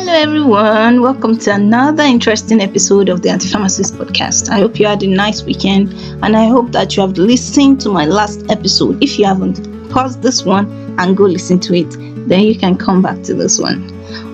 Hello everyone, welcome to another interesting episode of the Anti-Pharmacist podcast. I hope you had a nice weekend and I hope that you have listened to my last episode. If you haven't, pause this one and go listen to it. Then you can come back to this one.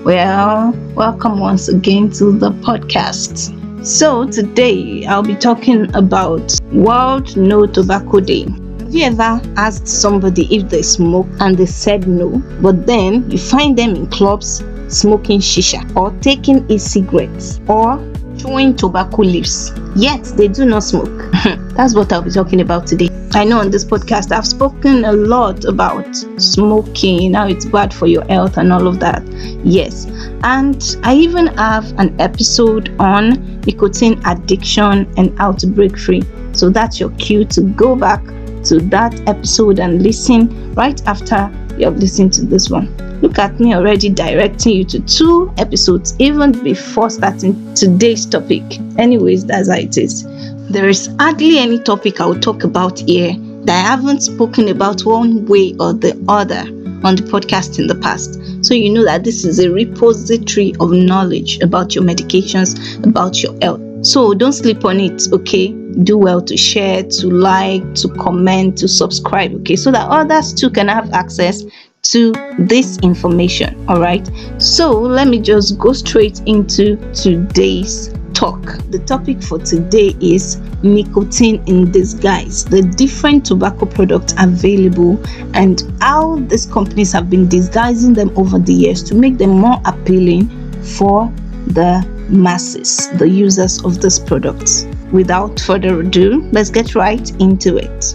Well, welcome once again to the podcast. So today I'll be talking about World No Tobacco Day. Have you ever asked somebody if they smoke and they said no, but then you find them in clubs smoking shisha or taking e-cigarettes or chewing tobacco leaves, yet they do not smoke? That's what I'll be talking about today. I know on this podcast I've spoken a lot about smoking, how it's bad for your health and all of that. Yes, and I even have an episode on nicotine addiction and how to break free. So that's your cue to go back to that episode and listen right after you have listened to this one. Look at me already directing you to 2 episodes even before starting today's topic. Anyways, that's how it is. There is hardly any topic I will talk about here that I haven't spoken about one way or the other on the podcast in the past. So you know that this is a repository of knowledge about your medications, about your health. So don't sleep on it, okay? Do well to share, to like, to comment, to subscribe, okay? So that others too can have access to this information. All right, so let me just go straight into today's talk. The topic for today is nicotine in disguise, the different tobacco products available and how these companies have been disguising them over the years to make them more appealing for the masses, the users of these products. Without further ado, let's get right into it.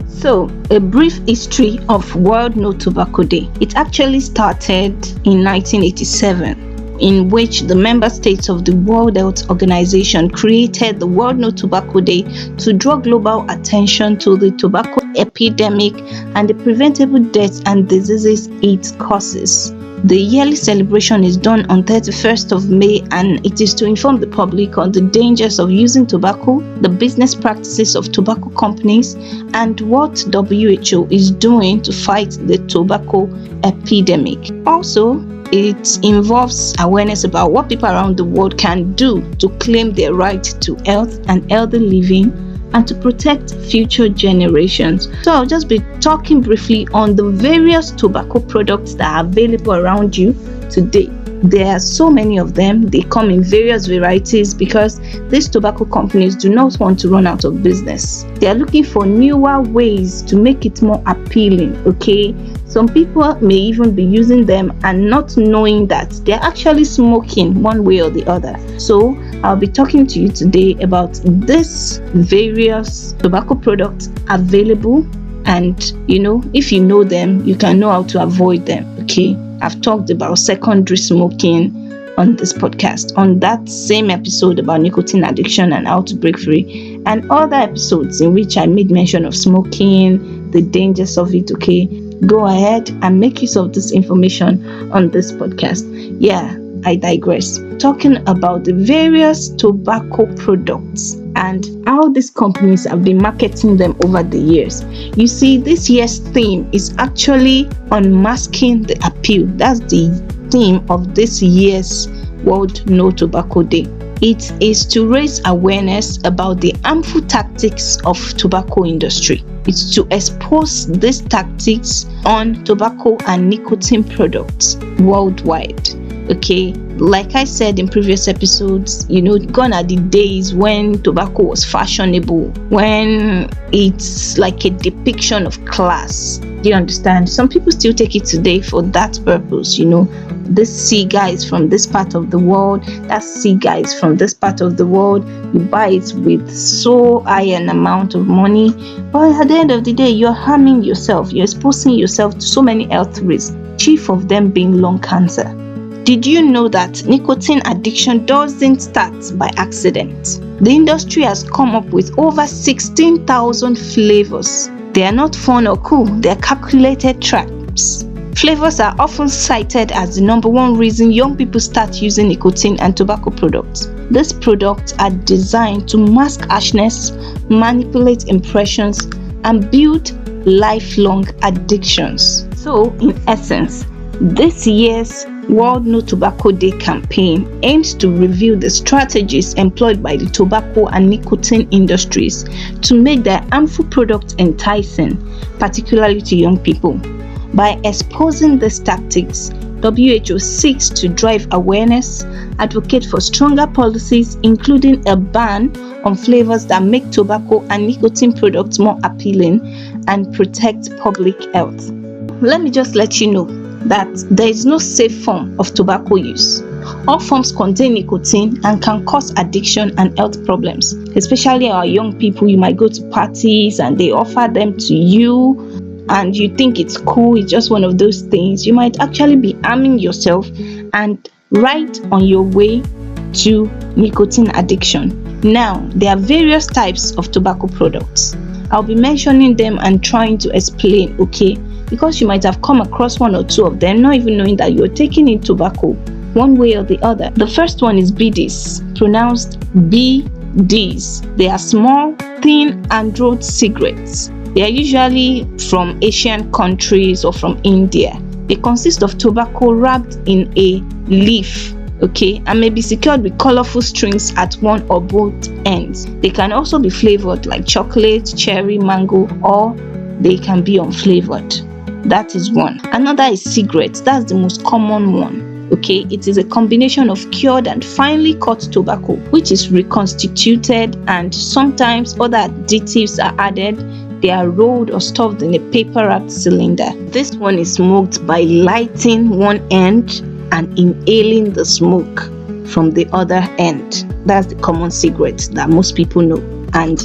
So, a brief history of World No Tobacco Day. It actually started in 1987, in which the member states of the World Health Organization created the World No Tobacco Day to draw global attention to the tobacco epidemic and the preventable deaths and diseases it causes. The yearly celebration is done on 31st of May and it is to inform the public on the dangers of using tobacco, the business practices of tobacco companies, and what WHO is doing to fight the tobacco epidemic. Also, it involves awareness about what people around the world can do to claim their right to health and healthy living and to protect future generations. So I'll just be talking briefly on the various tobacco products that are available around you today. There are so many of them. They come in various varieties because these tobacco companies do not want to run out of business. They are looking for newer ways to make it more appealing, okay? Some people may even be using them and not knowing that they're actually smoking one way or the other. So I'll be talking to you today about these various tobacco products available, and if you know them, you can know how to avoid them, okay? I've talked about secondary smoking on this podcast, on that same episode about nicotine addiction and how to break free, and other episodes in which I made mention of smoking, the dangers of it, okay? Go ahead and make use of this information on this podcast. Yeah, I digress. Talking about the various tobacco products and how these companies have been marketing them over the years. You see, this year's theme is actually Unmasking the Appeal. That's the theme of this year's World No Tobacco Day. It is to raise awareness about the harmful tactics of tobacco industry. It's to expose these tactics on tobacco and nicotine products worldwide. Okay, like I said in previous episodes, gone are the days when tobacco was fashionable, when it's like a depiction of class. Do you understand? Some people still take it today for that purpose. This C guy is from this part of the world, that C guy is from this part of the world. You buy it with so high an amount of money, but at the end of the day, you're harming yourself. You're exposing yourself to so many health risks, chief of them being lung cancer. Did you know that nicotine addiction doesn't start by accident? The industry has come up with over 16,000 flavors. They are not fun or cool, they are calculated traps. Flavors are often cited as the number one reason young people start using nicotine and tobacco products. These products are designed to mask harshness, manipulate impressions, and build lifelong addictions. So, in essence, this year's World No Tobacco Day campaign aims to review the strategies employed by the tobacco and nicotine industries to make their harmful products enticing, particularly to young people. By exposing these tactics, WHO seeks to drive awareness, advocate for stronger policies, including a ban on flavors that make tobacco and nicotine products more appealing, and protect public health. Let me just let you know that there is no safe form of tobacco use. All forms contain nicotine and can cause addiction and health problems, especially our young people. You might go to parties and they offer them to you, and you think it's cool, it's just one of those things. You might actually be harming yourself and right on your way to nicotine addiction. Now, there are various types of tobacco products. I'll be mentioning them and trying to explain, okay? Because you might have come across one or two of them, not even knowing that you're taking in tobacco one way or the other. The first one is BDs, pronounced BDs. They are small, thin, and-rolled cigarettes. They are usually from Asian countries or from India. They consist of tobacco wrapped in a leaf, okay, and may be secured with colorful strings at one or both ends. They can also be flavored like chocolate, cherry, mango, or they can be unflavored. That is one. Another is cigarettes. That's the most common one. Okay, it is a combination of cured and finely cut tobacco, which is reconstituted, and sometimes other additives are added. They are rolled or stuffed in a paper-wrapped cylinder. This one is smoked by lighting one end and inhaling the smoke from the other end. That's the common cigarette that most people know and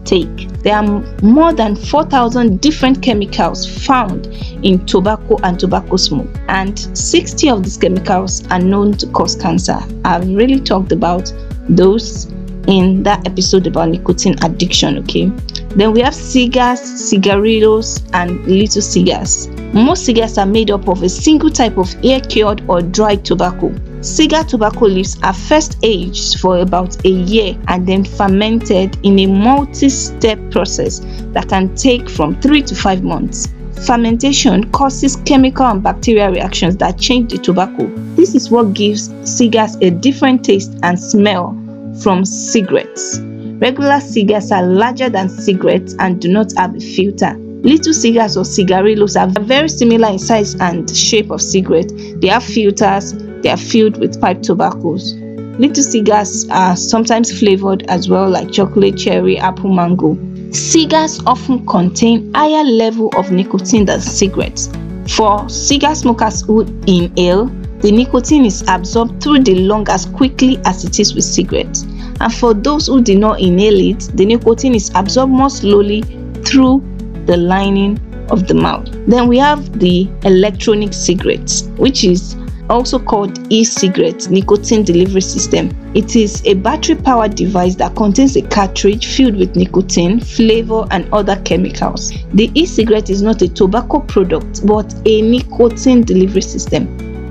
take. There are more than 4,000 different chemicals found in tobacco and tobacco smoke, and 60 of these chemicals are known to cause cancer. I've really talked about those in that episode about nicotine addiction, okay? Then we have cigars, cigarillos, and little cigars. Most cigars are made up of a single type of air-cured or dried tobacco. Cigar tobacco leaves are first aged for about a year and then fermented in a multi-step process that can take from 3 to 5 months. Fermentation causes chemical and bacterial reactions that change the tobacco. This is what gives cigars a different taste and smell from cigarettes. Regular cigars are larger than cigarettes and do not have a filter. Little cigars or cigarillos are very similar in size and shape of cigarette. They have filters. They are filled with pipe tobaccos. Little cigars are sometimes flavored as well, like chocolate, cherry, apple, mango. Cigars often contain higher level of nicotine than cigarettes. For cigar smokers who inhale, the nicotine is absorbed through the lung as quickly as it is with cigarettes. And for those who do not inhale it, the nicotine is absorbed more slowly through the lining of the mouth. Then we have the electronic cigarettes, which is also called e-cigarette nicotine delivery system. It is a battery-powered device that contains a cartridge filled with nicotine, flavor, and other chemicals. The e-cigarette is not a tobacco product, but a nicotine delivery system.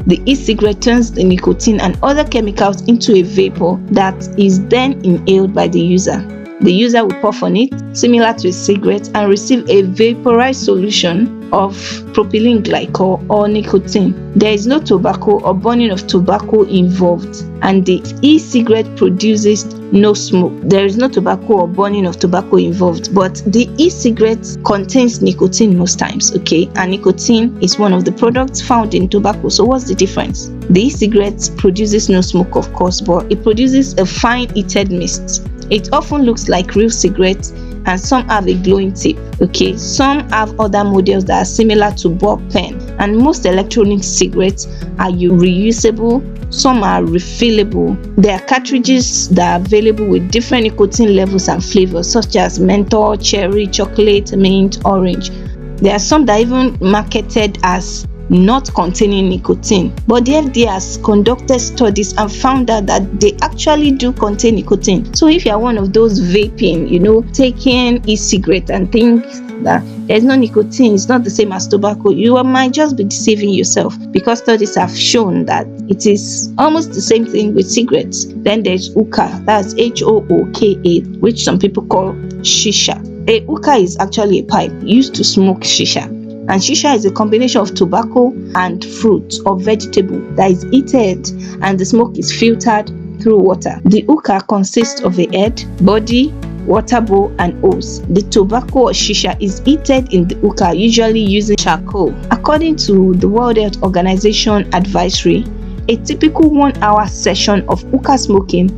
The e-cigarette turns the nicotine and other chemicals into a vapor that is then inhaled by the user. The user will puff on it, similar to a cigarette, and receive a vaporized solution of propylene glycol or nicotine. There is no tobacco or burning of tobacco involved, and the e-cigarette produces no smoke. There is no tobacco or burning of tobacco involved, but the e-cigarette contains nicotine most times, okay? And nicotine is one of the products found in tobacco. So what's the difference? The e-cigarette produces no smoke, of course, but it produces a fine heated mist. It often looks like real cigarettes, and some have a glowing tip, okay? Some have other models that are similar to ball pen, and most electronic cigarettes are reusable. Some are refillable. There are cartridges that are available with different nicotine levels and flavors, such as menthol, cherry, chocolate, mint, orange. There are some that are even marketed as not containing nicotine, but the FDA has conducted studies and found out that they actually do contain nicotine. So if you are one of those vaping, taking e-cigarette and think that there's no nicotine, it's not the same as tobacco, you might just be deceiving yourself, because studies have shown that it is almost the same thing with cigarettes. Then there's hookah, that's H-O-O-K-A, which some people call Shisha. A hookah is actually a pipe used to smoke Shisha. And shisha is a combination of tobacco and fruit or vegetable that is heated, and the smoke is filtered through water. The hookah consists of a head, body, water bowl, and hose. The tobacco or shisha is heated in the hookah, usually using charcoal. According to the World Health Organization advisory, a typical 1-hour session of hookah smoking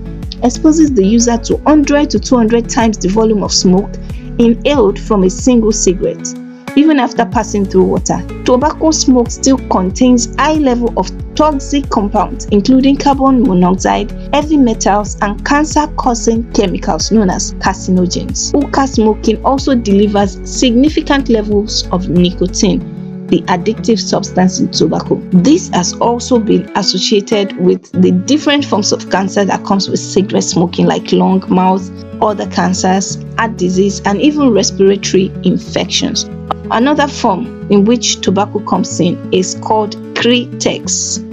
exposes the user to 100 to 200 times the volume of smoke inhaled from a single cigarette. Even after passing through water, tobacco smoke still contains high level of toxic compounds, including carbon monoxide, heavy metals, and cancer-causing chemicals known as carcinogens. Hookah smoking also delivers significant levels of nicotine, the addictive substance in tobacco. This has also been associated with the different forms of cancer that comes with cigarette smoking, like lung, mouth, other cancers, heart disease, and even respiratory infections. Another form in which tobacco comes in is called kretek,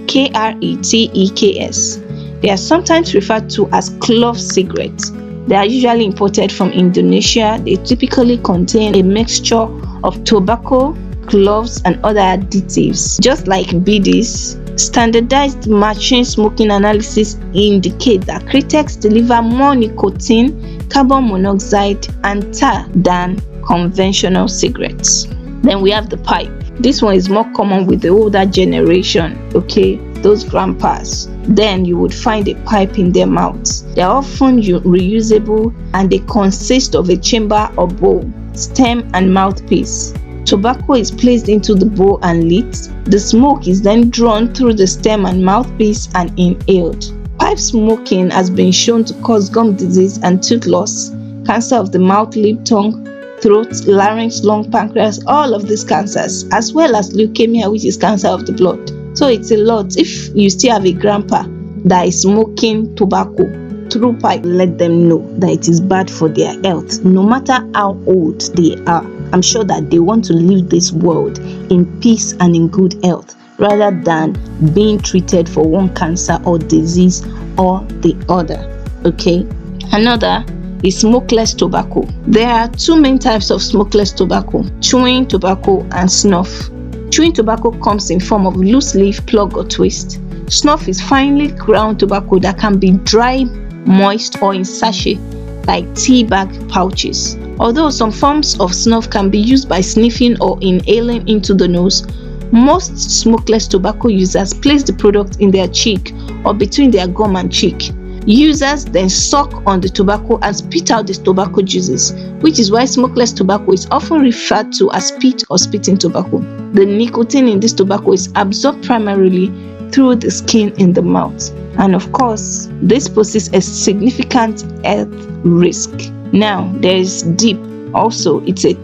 K-R-E-T-E-K-S. They are sometimes referred to as clove cigarettes. They are usually imported from Indonesia. They typically contain a mixture of tobacco, cloves, and other additives. Just like BDs, standardized machine smoking analysis indicate that kretek deliver more nicotine, carbon monoxide, and tar than conventional cigarettes. Then we have the pipe. This one is more common with the older generation, okay, those grandpas. Then you would find a pipe in their mouths. They are often reusable, and they consist of a chamber or bowl, stem, and mouthpiece. Tobacco is placed into the bowl and lit. The smoke is then drawn through the stem and mouthpiece and inhaled. Pipe smoking has been shown to cause gum disease and tooth loss, cancer of the mouth, lip, tongue, throat, larynx, lung, pancreas, all of these cancers, as well as leukemia, which is cancer of the blood. So it's a lot. If you still have a grandpa that is smoking tobacco through pipe, let them know that it is bad for their health. No matter how old they are, I'm sure that they want to leave this world in peace and in good health, rather than being treated for one cancer or disease or the other. Okay. Another is smokeless tobacco. There are two main types of smokeless tobacco: chewing tobacco and snuff. Chewing tobacco comes in form of loose leaf, plug, or twist. Snuff is finely ground tobacco that can be dry, moist, or in sachet like tea bag pouches. Although some forms of snuff can be used by sniffing or inhaling into the nose, most smokeless tobacco users place the product in their cheek or between their gum and cheek. Users then suck on the tobacco and spit out the tobacco juices, which is why smokeless tobacco is often referred to as spit or spitting tobacco. The nicotine in this tobacco is absorbed primarily through the skin in the mouth. And of course, this poses a significant health risk. Now, there is dip. Also, it's a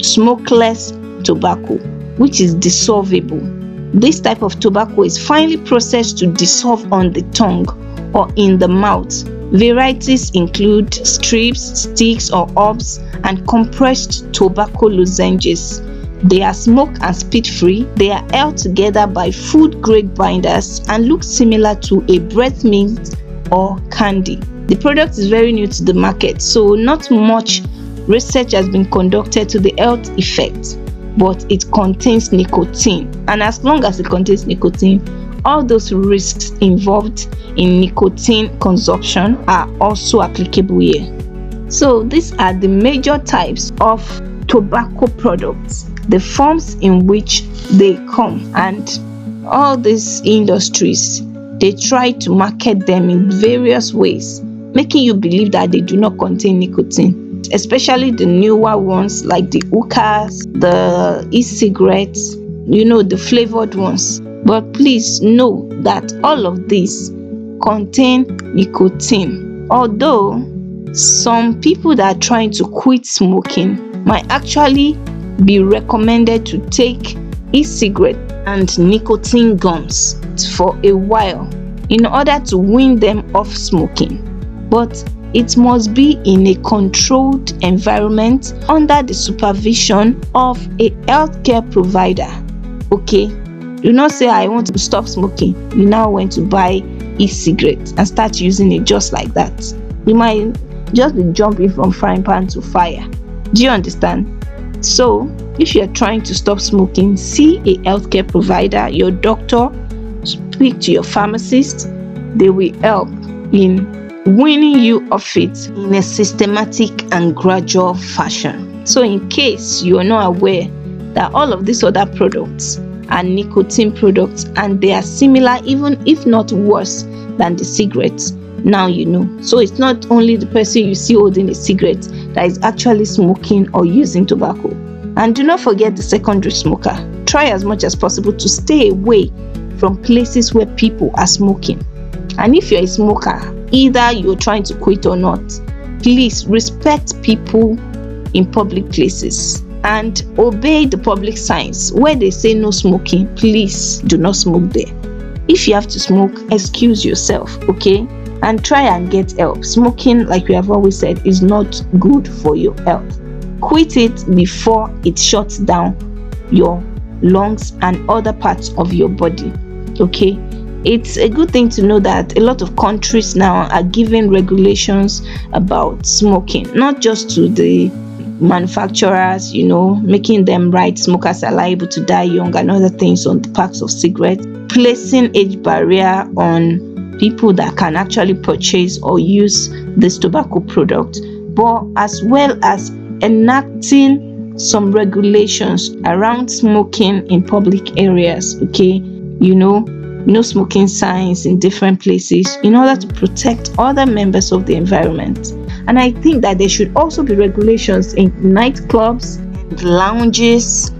smokeless tobacco, which is dissolvable. This type of tobacco is finely processed to dissolve on the tongue or in the mouth. Varieties include strips, sticks or hubs, and compressed tobacco lozenges. They are smoke and spit free. They are held together by food grade binders and look similar to a breath mint or candy. The product is very new to the market, so not much research has been conducted to the health effects, but it contains nicotine. And as long as it contains nicotine, all those risks involved in nicotine consumption are also applicable here. So these are the major types of tobacco products, the forms in which they come, and all these industries, they try to market them in various ways, making you believe that they do not contain nicotine, especially the newer ones like the hookahs, the e-cigarettes, the flavored ones. But please know that all of these contain nicotine. Although some people that are trying to quit smoking might actually be recommended to take e-cigarette and nicotine gums for a while in order to wean them off smoking. But it must be in a controlled environment under the supervision of a healthcare provider. Okay? Do not say, I want to stop smoking. You now went to buy e-cigarette and start using it just like that. You might just be jumping from frying pan to fire. Do you understand? So if you are trying to stop smoking, see a healthcare provider, your doctor, speak to your pharmacist. They will help in weaning you off it in a systematic and gradual fashion. So in case you are not aware that all of these other products are nicotine products and they are similar, even if not worse than the cigarettes, now you know. So it's not only the person you see holding a cigarette that is actually smoking or using tobacco. And do not forget the secondary smoker. Try as much as possible to stay away from places where people are smoking. And if you're a smoker, either you're trying to quit or not, please respect people in public places and obey the public signs. Where they say no smoking, please do not smoke there. If you have to smoke, excuse yourself, okay? And try and get help. Smoking, like we have always said, is not good for your health. Quit it before it shuts down your lungs and other parts of your body, okay? It's a good thing to know that a lot of countries now are giving regulations about smoking, not just to the manufacturers, making them write smokers are liable to die young and other things on the packs of cigarettes, placing age barrier on people that can actually purchase or use this tobacco product, but as well as enacting some regulations around smoking in public areas, okay? No smoking signs in different places in order to protect other members of the environment. And I think that there should also be regulations in nightclubs and lounges,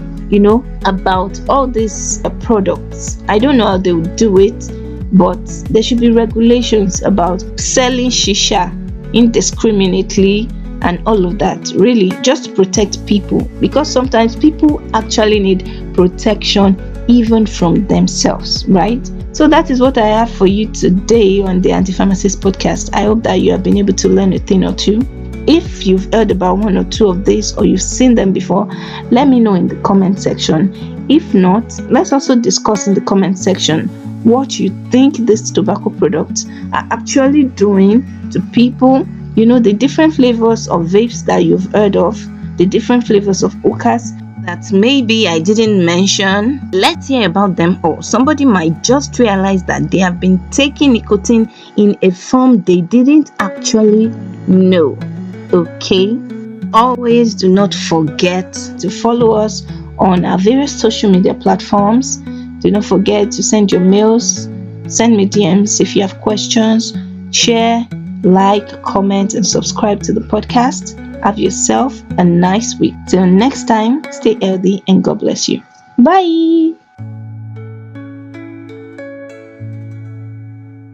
about all these products. I don't know how they would do it, but there should be regulations about selling shisha indiscriminately and all of that, really, just to protect people, because sometimes people actually need protection even from themselves, right? So that is what I have for you today on the Anti-Pharmacist podcast. I hope that you have been able to learn a thing or two. If you've heard about one or two of these or you've seen them before, let me know in the comment section. If not, let's also discuss in the comment section what you think these tobacco products are actually doing to people. The different flavors of vapes that you've heard of, the different flavors of hookahs that maybe I didn't mention. Let's hear about them all. Somebody might just realize that they have been taking nicotine in a form they didn't actually know. Okay? Always do not forget to follow us on our various social media platforms. Do not forget to send your mails, send me DMs if you have questions, share, like, comment, and subscribe to the podcast. Have yourself a nice week. Till next time, stay healthy and God bless you. Bye.